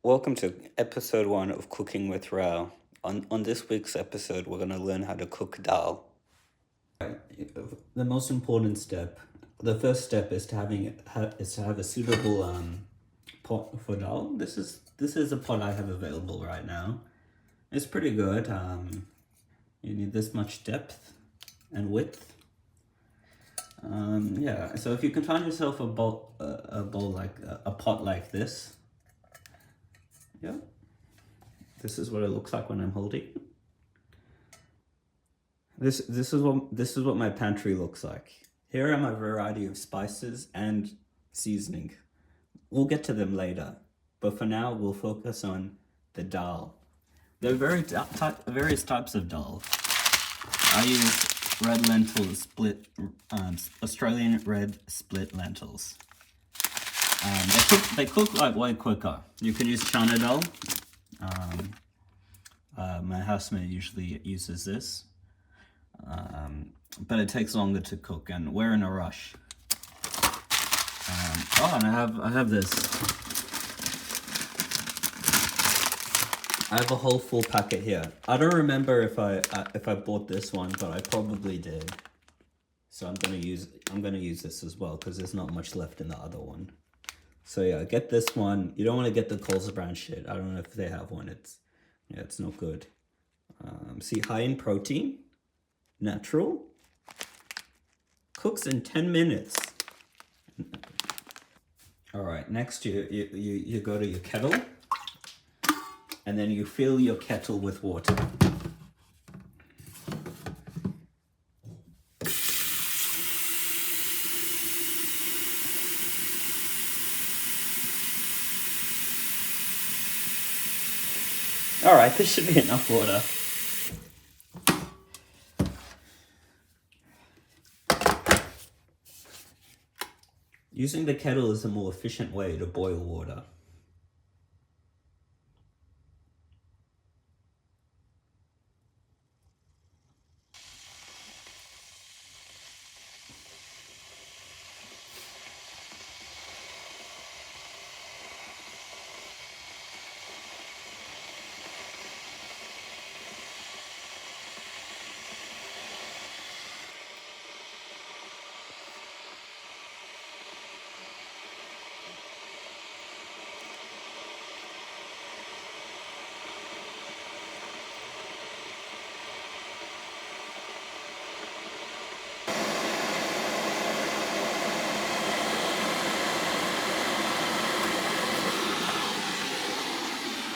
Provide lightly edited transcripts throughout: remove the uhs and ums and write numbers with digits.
Welcome to episode 1 of Cooking with Rao. On this week's episode, we're going to learn how to cook dahl. The most important step, the first step is to have a suitable pot for dahl. This is a pot I have available right now. It's pretty good. You need this much depth and width. Yeah. So if you can find yourself a pot like this. Yeah, this is what it looks like when I'm holding. This is what my pantry looks like. Here are my variety of spices and seasoning. We'll get to them later, but for now we'll focus on the dahl. There are various types of dahl. I use red lentils, Australian red split lentils. They cook like way quicker. You can use chana dahl. My housemate usually uses this, but it takes longer to cook, and we're in a rush. And I have this. I have a whole full packet here. I don't remember if I bought this one, but I probably did. So I'm gonna use this as well because there's not much left in the other one. So yeah, get this one. You don't want to get the Coles brand shit. I don't know if they have one. It's not good. See, high in protein, natural, cooks in 10 minutes. All right, next you go to your kettle, and then you fill your kettle with water. All right, this should be enough water. Using the kettle is a more efficient way to boil water.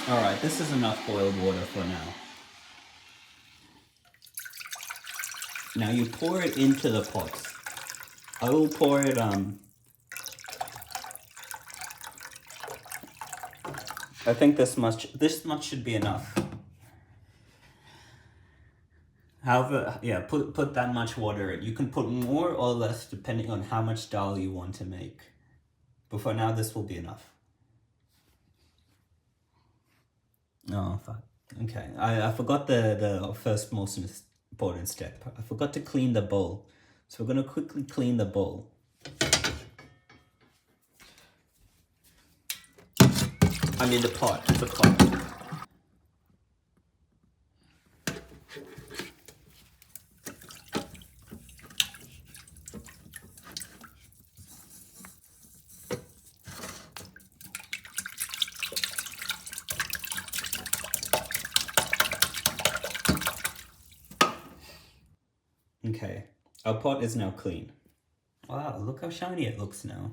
All right, this is enough boiled water for now. Now you pour it into the pot. I will pour it, I think this much should be enough. However, yeah, put that much water in. You can put more or less depending on how much dahl you want to make. But for now, this will be enough. Oh, fuck. Okay, I forgot the first most important step. I forgot to clean the bowl. So we're going to quickly clean the bowl. I mean the pot. Okay, our pot is now clean. Wow, look how shiny it looks now.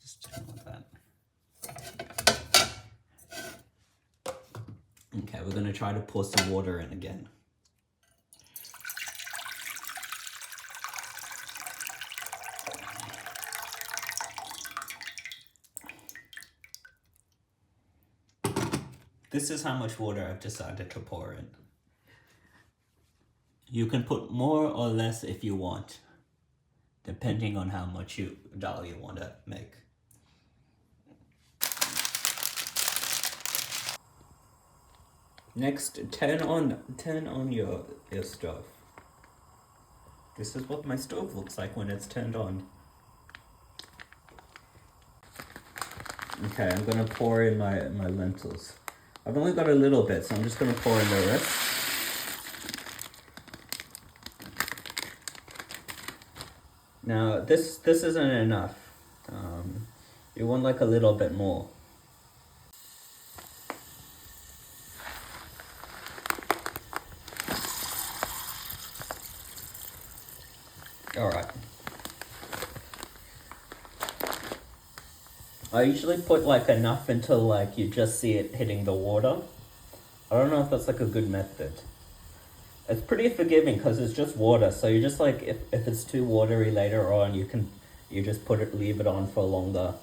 Just turn on that. Okay, we're gonna try to pour some water in again. This is how much water I've decided to pour in. You can put more or less if you want, depending on how much dahl you want to make. Next, turn on your stove. This is what my stove looks like when it's turned on. Okay, I'm gonna pour in my lentils. I've only got a little bit, so I'm just gonna pour in the rest. Now, this isn't enough. You want like a little bit more. All right. I usually put like enough until like you just see it hitting the water. I don't know if that's like a good method. It's pretty forgiving because it's just water, so you just like if it's too watery later on, you just leave it on for longer.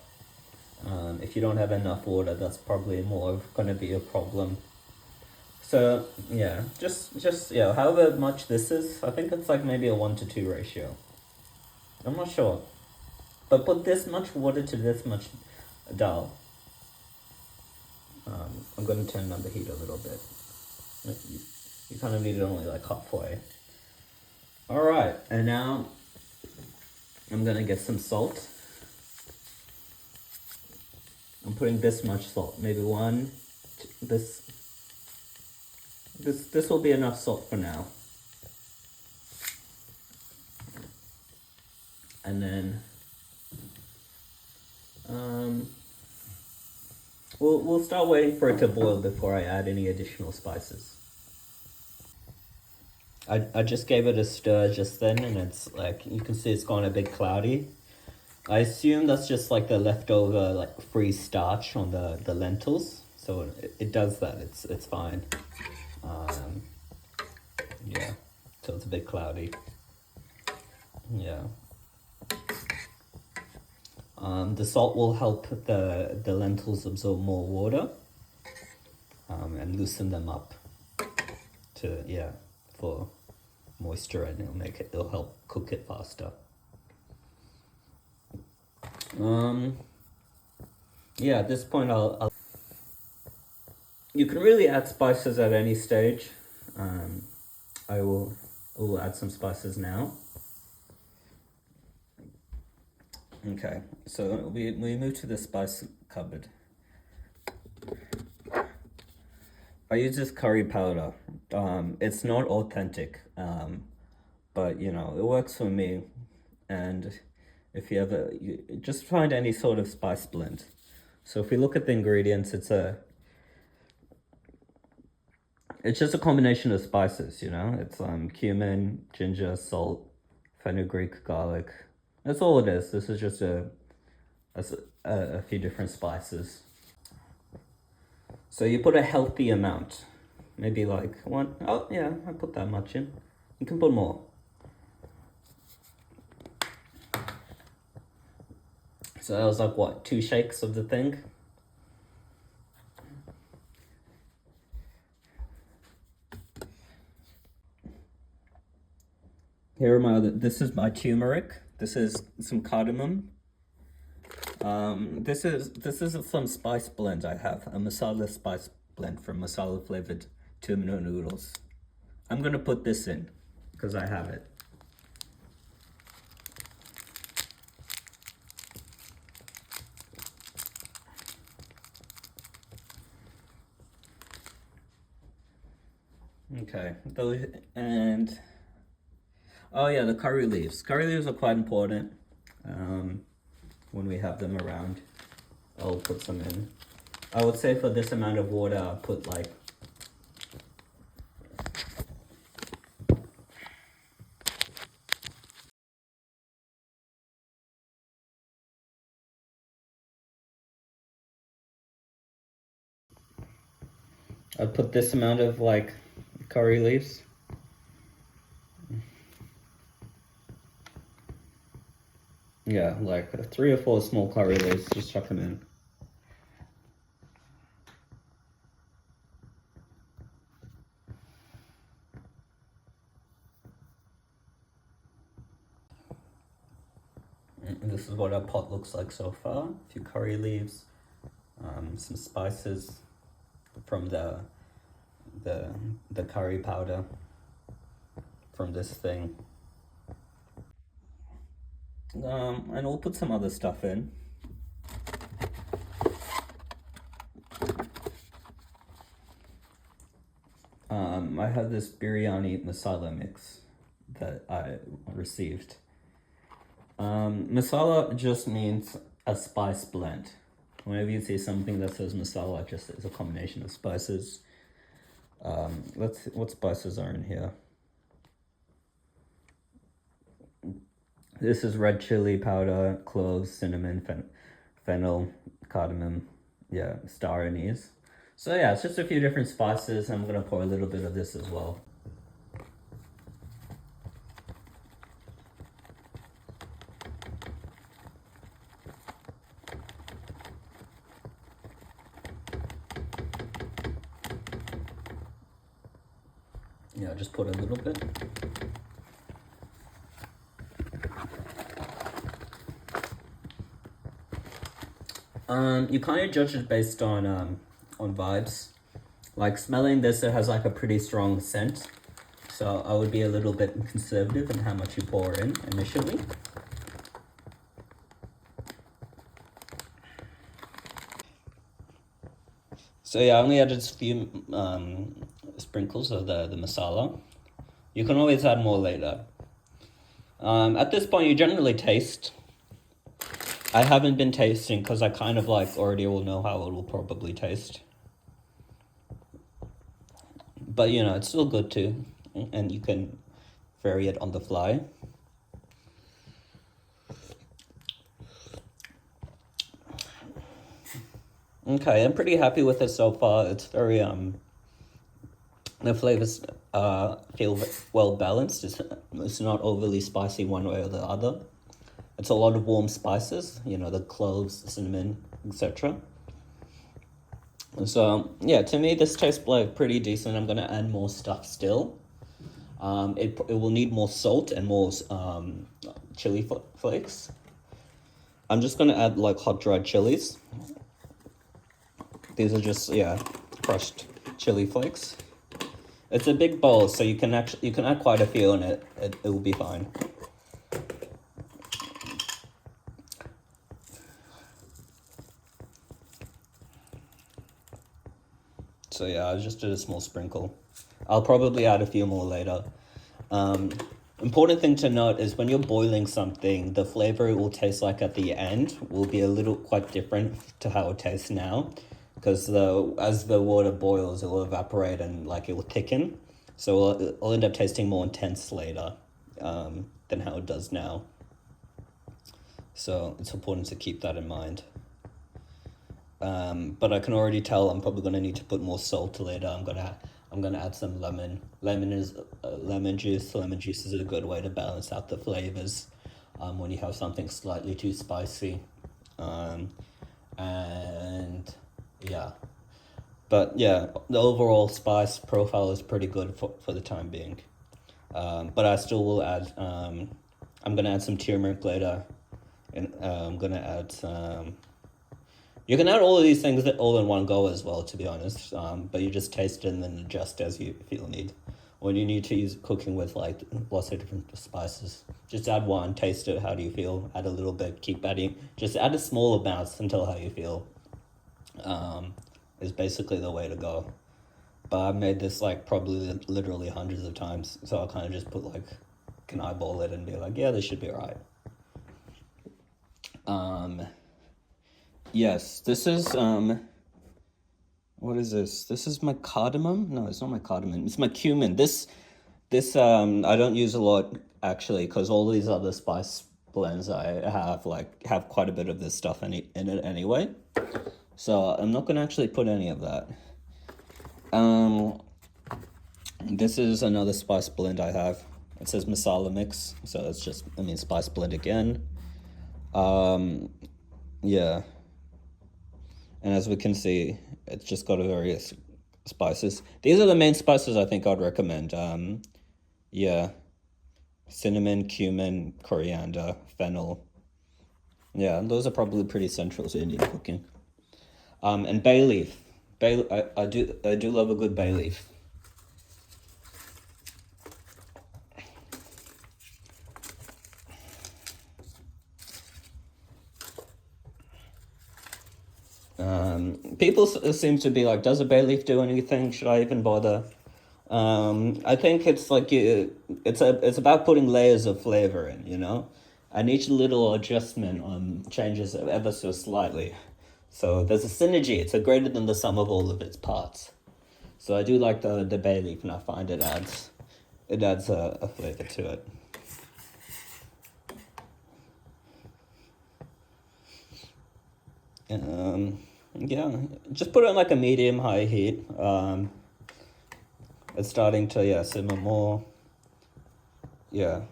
If you don't have enough water, that's probably more gonna be a problem. So yeah, just yeah, however much this is, I think it's like maybe a 1-to-2 ratio. I'm not sure, but put this much water to this much dahl. I'm gonna turn down the heat a little bit. You kind of need it only like halfway. All right, and now I'm gonna get some salt. I'm putting this much salt, maybe one. This will be enough salt for now. And then we'll start waiting for it to boil before I add any additional spices. I just gave it a stir just then, and it's like you can see it's gone a bit cloudy. I assume that's just like the leftover like free starch on the lentils, so it does that. It's fine. Yeah, so it's a bit cloudy. Yeah. The salt will help the lentils absorb more water and loosen them up for moisture, and it'll help cook it faster. Yeah, at this point I'll you can really add spices at any stage. I will add some spices now. Okay, so we move to the spice cupboard. I use this curry powder. It's not authentic, but you know, it works for me. And if you ever, just find any sort of spice blend. So if we look at the ingredients, it's just a combination of spices, you know? It's cumin, ginger, salt, fenugreek, garlic. That's all it is. This is just a few different spices. So you put a healthy amount. Maybe like one. Oh yeah, I put that much in. You can put more. So that was like what, 2 shakes of the thing? Here are my other, this is my turmeric. This is some cardamom. This is some spice blend I have, a masala spice blend from masala flavored tuna noodles. I'm gonna put this in because I have it. Okay, and oh yeah, the curry leaves. Curry leaves are quite important when we have them around. I'll put some in. I would say for this amount of water, I'll put like I'd put this amount of like curry leaves. Yeah, like 3 or 4 small curry leaves, just chuck them in. And this is what our pot looks like so far. A few curry leaves, some spices from the curry powder from this thing. And we'll put some other stuff in. I have this biryani masala mix that I received. Masala just means a spice blend. Whenever you see something that says masala, just it's a combination of spices. What spices are in here? This is red chili powder, cloves, cinnamon, fennel, cardamom, yeah, star anise. So yeah, it's just a few different spices. I'm gonna pour a little bit of this as well. Yeah, just put a little bit. You kind of judge it based on vibes. Like smelling this, it has like a pretty strong scent. So I would be a little bit conservative in how much you pour in initially. So yeah, I only added a few sprinkles of the masala. You can always add more later. At this point, you generally taste. I haven't been tasting because I kind of like already will know how it will probably taste. But you know, it's still good too, and you can vary it on the fly. Okay, I'm pretty happy with it so far. It's very the flavors feel well balanced. It's not overly spicy one way or the other. It's a lot of warm spices, you know, the cloves, cinnamon, etc. So yeah, to me this tastes like pretty decent. I'm gonna add more stuff still. It will need more salt and more chili flakes. I'm just gonna add like hot dried chilies. These are just, yeah, crushed chili flakes. It's a big bowl, so you can add quite a few in it. It will be fine. So yeah, I just did a small sprinkle. I'll probably add a few more later. Important thing to note is when you're boiling something, the flavor it will taste like at the end will be a little quite different to how it tastes now. Because as the water boils, it will evaporate and like it will thicken. So it'll end up tasting more intense later than how it does now. So it's important to keep that in mind. But I can already tell I'm probably gonna need to put more salt later. I'm gonna add some lemon. Lemon juice. Lemon juice is a good way to balance out the flavors when you have something slightly too spicy. And yeah, but yeah, the overall spice profile is pretty good for the time being. But I still will add. I'm gonna add some turmeric later, and I'm gonna add some. You can add all of these things all in one go as well, to be honest. But you just taste it and then adjust as you feel need. When you need to use cooking with like lots of different spices, just add one, taste it. How do you feel? Add a little bit, keep adding. Just add a small amount until how you feel. Is basically the way to go. But I've made this like probably literally hundreds of times, so I'll kind of just put like, can eyeball it and be like, yeah, this should be alright. Yes, this is what is this? This is my cardamom? No, it's not my cardamom. It's my cumin. This I don't use a lot actually because all these other spice blends I have quite a bit of this stuff in it anyway. So I'm not gonna actually put any of that. This is another spice blend I have. It says masala mix, so it's just spice blend again. Yeah. And as we can see, it's just got various spices. These are the main spices I think I'd recommend. Yeah, cinnamon, cumin, coriander, fennel. Yeah, those are probably pretty central to Indian cooking. And bay leaf. I do love a good bay leaf. People seem to be like, does a bay leaf do anything? Should I even bother? I think it's like it's about putting layers of flavor in, you know, and each little adjustment changes it ever so slightly. So there's a synergy. It's a greater than the sum of all of its parts. So I do like the bay leaf, and I find it adds a flavor to it. Yeah, just put it on like a medium high heat. It's starting to, yeah, simmer more. Yeah.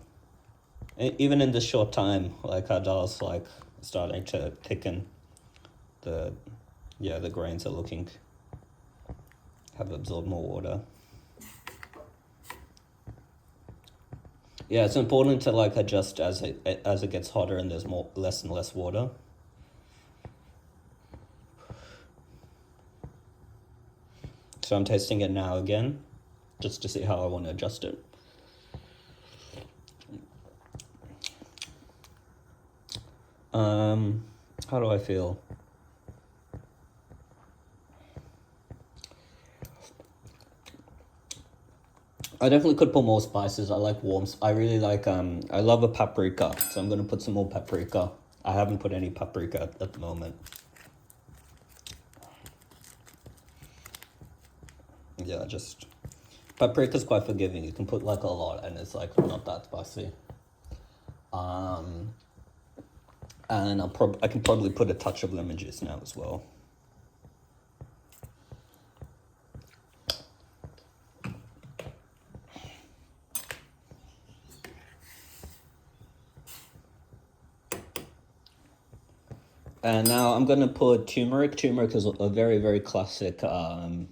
Even in this short time, like our dahl's like starting to thicken. The the grains are looking have absorbed more water. Yeah, it's important to like adjust as it gets hotter and there's less and less water. So I'm tasting it now again, just to see how I want to adjust it. How do I feel? I definitely could put more spices. I like warms. I really like I love a paprika, so I'm gonna put some more paprika. I haven't put any paprika at the moment. Yeah, just paprika's quite forgiving. You can put like a lot, and it's like not that spicy. And I can probably put a touch of lemon juice now as well. And now I'm gonna put turmeric. Turmeric is a very, very classic thing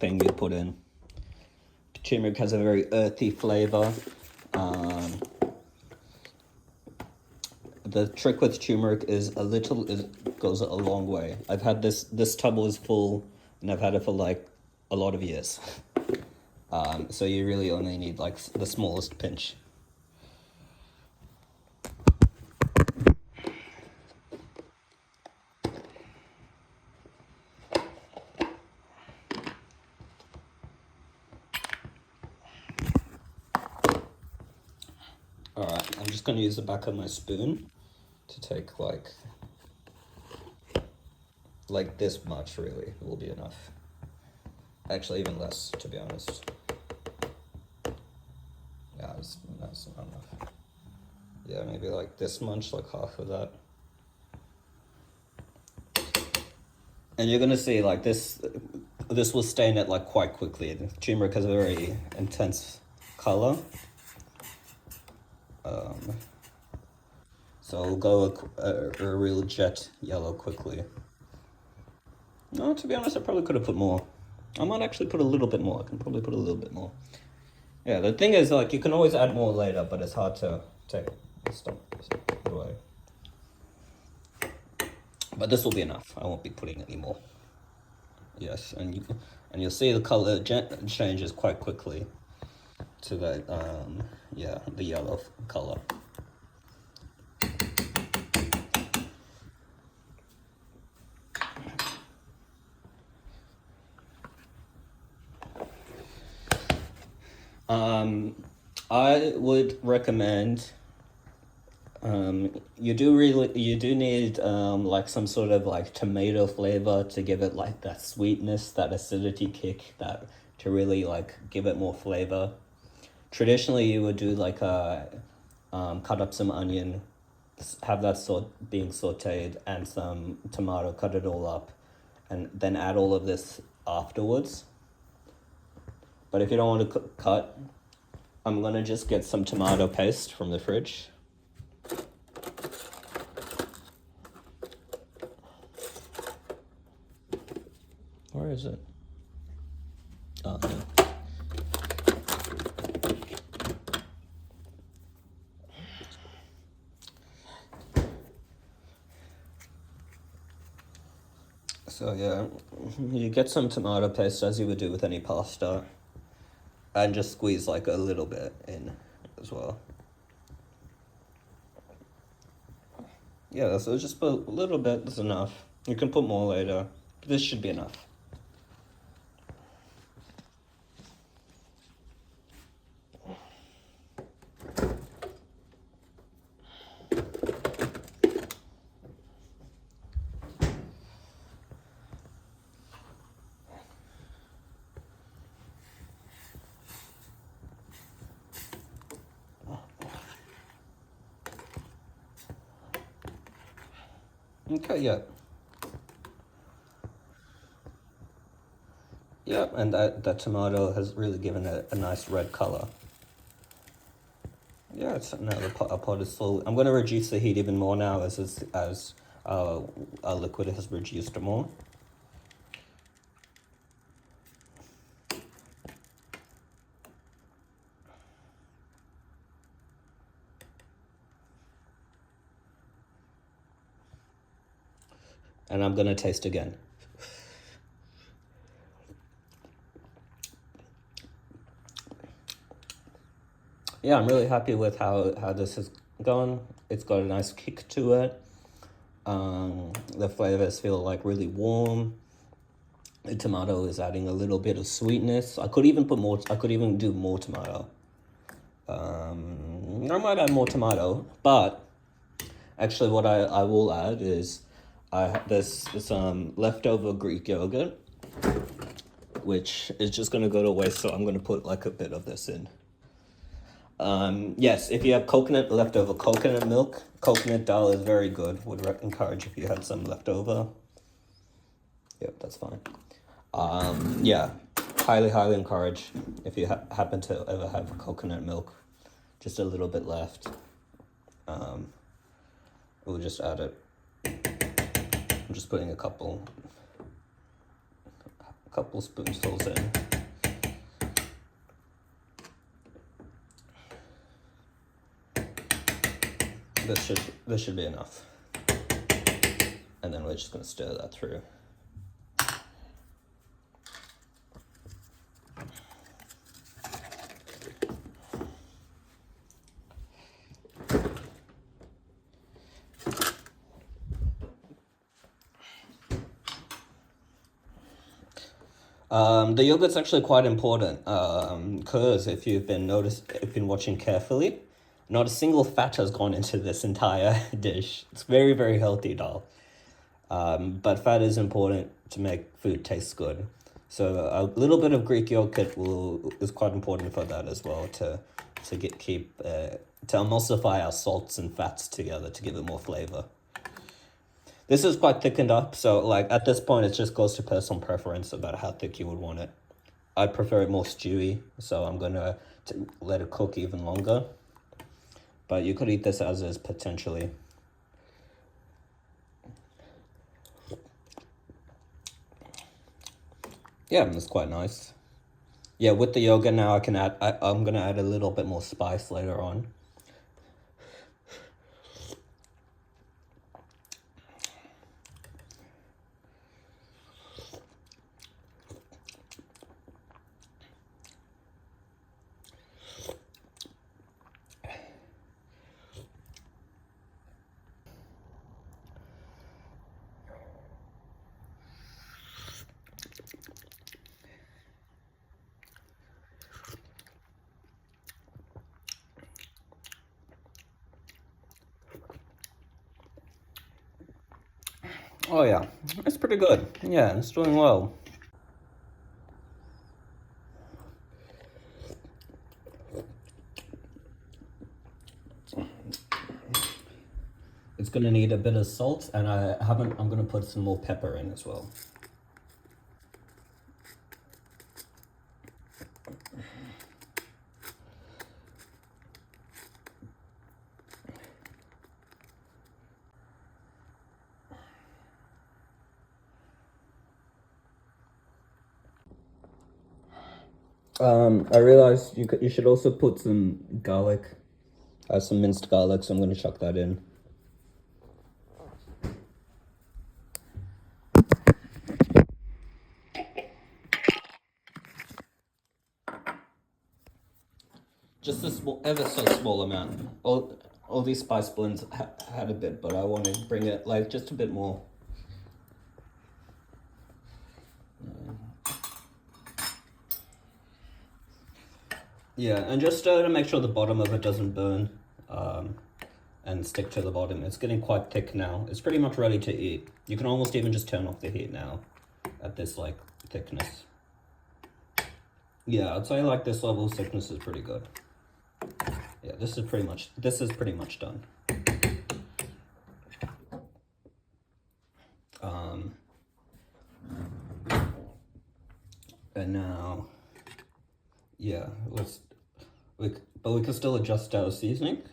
you put in. Turmeric has a very earthy flavor. The trick with turmeric is goes a long way. I've had this tub is full, and I've had it for like a lot of years. So you really only need like the smallest pinch. All right, I'm just gonna use the back of my spoon to take like this much. Really, will be enough. Actually, even less, to be honest. Yeah, that's not enough. Yeah, maybe like this much, like half of that. And you're gonna see like this will stain it like quite quickly. The turmeric has a very intense color. So it'll go a real jet yellow quickly. No, to be honest, I probably could have put more. I might actually put a little bit more. I can probably put a little bit more. Yeah, the thing is, like, you can always add more later, but it's hard to take stuff away. But this will be enough. I won't be putting any more. Yes, and you'll see the color changes quite quickly to that the yellow color. I would recommend you do need like some sort of like tomato flavor to give it like that sweetness, that acidity kick, that to really like give it more flavor. Traditionally, you would do like cut up some onion, have that being sauteed, and some tomato, cut it all up, and then add all of this afterwards. But if you don't want to cut, I'm gonna just get some tomato paste from the fridge. Where is it? Oh, yeah. So yeah, you get some tomato paste as you would do with any pasta, and just squeeze like a little bit in as well. Yeah, so just put a little bit is enough. You can put more later, but this should be enough. Okay, yeah. Yeah, and that tomato has really given it a nice red color. Yeah, it's now our pot is full. I'm going to reduce the heat even more now as our liquid has reduced more. And I'm going to taste again. Yeah, I'm really happy with how this has gone. It's got a nice kick to it. The flavors feel like really warm. The tomato is adding a little bit of sweetness. I could even put more. I could even do more tomato. I might add more tomato, but actually, what I will add is there's some leftover Greek yogurt, which is just gonna go to waste. So I'm gonna put like a bit of this in. Yes, if you have leftover coconut milk, coconut dahl is very good. Would encourage if you had some leftover. Yep, that's fine. Yeah, highly encourage if you happen to ever have coconut milk, just a little bit left. We'll just add it. I'm just putting a couple spoonfuls in. This should be enough. And then we're just gonna stir that through. The yogurt's actually quite important because if you've been watching carefully, not a single fat has gone into this entire dish. It's very healthy, dahl. But fat is important to make food taste good. So a little bit of Greek yogurt is quite important for that as well to emulsify our salts and fats together to give it more flavor. This is quite thickened up, so like at this point it just goes to personal preference about how thick you would want it. I prefer it more stewy, so I'm gonna let it cook even longer. But you could eat this as is potentially. Yeah, it's quite nice. Yeah, with the yogurt now I'm gonna add a little bit more spice later on. Oh yeah, it's pretty good. Yeah, it's doing well. It's gonna need a bit of salt, and I'm gonna put some more pepper in as well. I realized you should also put some garlic, some minced garlic, so I'm gonna chuck that in. Just a ever so small amount. All these spice blends had a bit, but I want to bring it like just a bit more. Yeah, and just to make sure the bottom of it doesn't burn and stick to the bottom. It's getting quite thick now. It's pretty much ready to eat. You can almost even just turn off the heat now at this like thickness. Yeah, I'd say like this level of thickness is pretty good. Yeah, this is pretty much done. Um, and now, yeah, but we can still adjust our seasoning.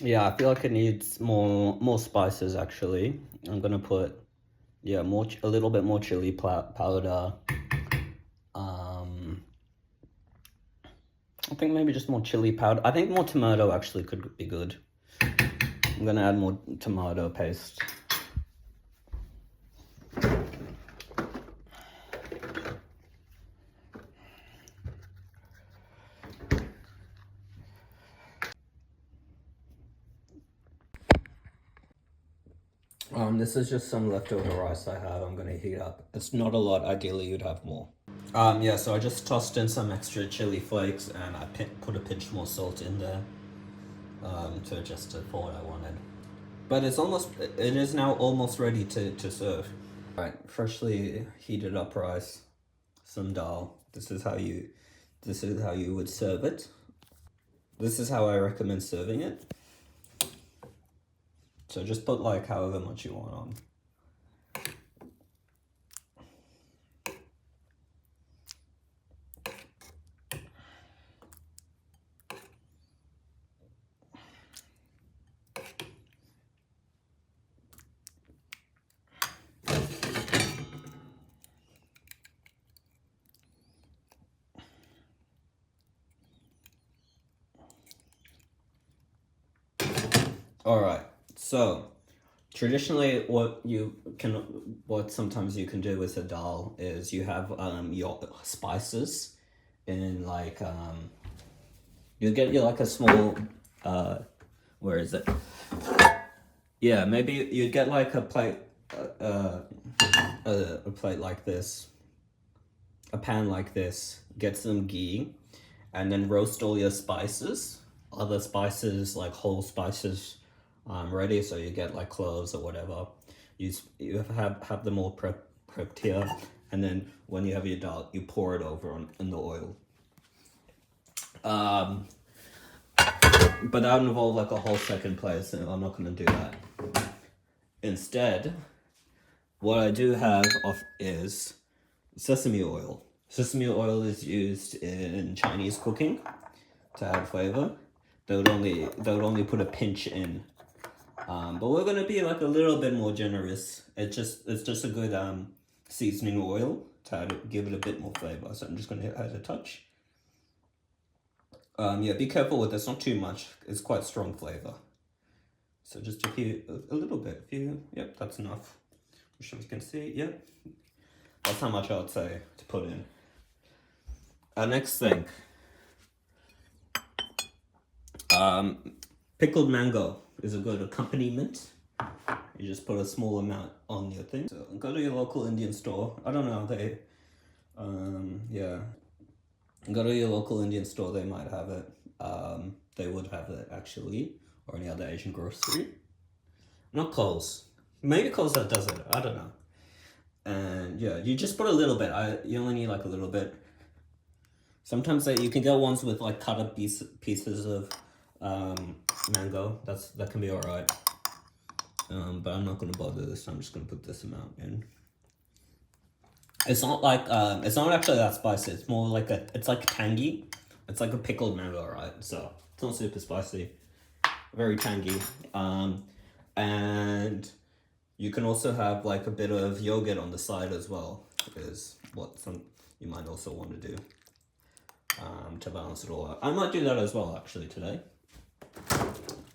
Yeah, I feel like it needs more spices actually. I'm gonna put, yeah, a little bit more chili powder. I think maybe just more chili powder. I think more tomato actually could be good. I'm gonna add more tomato paste. This is just some leftover rice I have. I'm gonna heat up. It's not a lot. Ideally, you'd have more. Yeah, so I just tossed in some extra chili flakes and I put a pinch more salt in there to adjust it for what I wanted. But it is now almost ready to serve. All right, freshly heated up rice, some dahl. This is how you would serve it. This is how I recommend serving it. So just put like however much you want on. All right, so traditionally, what sometimes you can do with a dahl is you have your spices in like you get you like a small where is it? Yeah, maybe you'd get like a plate a plate like this, a pan like this. Get some ghee, and then roast all your spices, other spices like whole spices ready, so you get like cloves or whatever. You have them all prepped here, and then when you have your dahl, you pour it over in the oil. But that would involve like a whole second place, and I'm not gonna do that. Instead, what I do have is sesame oil. Sesame oil is used in Chinese cooking to add flavor. They would only put a pinch in. But we're gonna be like a little bit more generous. It's just a good seasoning oil to give it a bit more flavor. So I'm just gonna add a touch. Yeah, be careful with this, not too much. It's quite strong flavor. So just a little bit. Yep, that's enough. I'm sure you can see. Yep, that's how much I would say to put in. Next thing, pickled mango is a good accompaniment. You just put a small amount on your thing. So go to your local Indian store. I don't know, yeah. Go to your local Indian store, they might have it. They would have it actually, or any other Asian grocery. Not Coles. Maybe Coles that does it, I don't know. And yeah, you just put a little bit. You only need like a little bit. Sometimes you can get ones with like cut up pieces of mango. That can be alright. But I'm not gonna bother this. I'm just gonna put this amount in. It's not like it's not actually that spicy. It's more like it's like tangy. It's like a pickled mango, right? So it's not super spicy. Very tangy. And you can also have like a bit of yogurt on the side as well. Is what some you might also want to do. To balance it all out. I might do that as well actually today.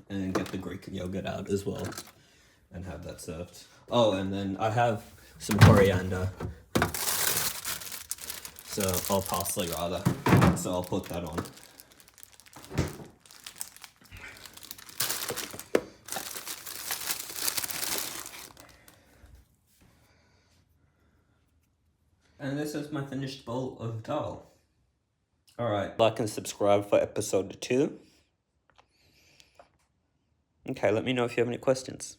And get the Greek yogurt out as well. And have that served. Oh, and then I have some coriander. Or parsley rather. So I'll put that on. And this is my finished bowl of dahl. Alright, like and subscribe for episode 2. Okay, let me know if you have any questions.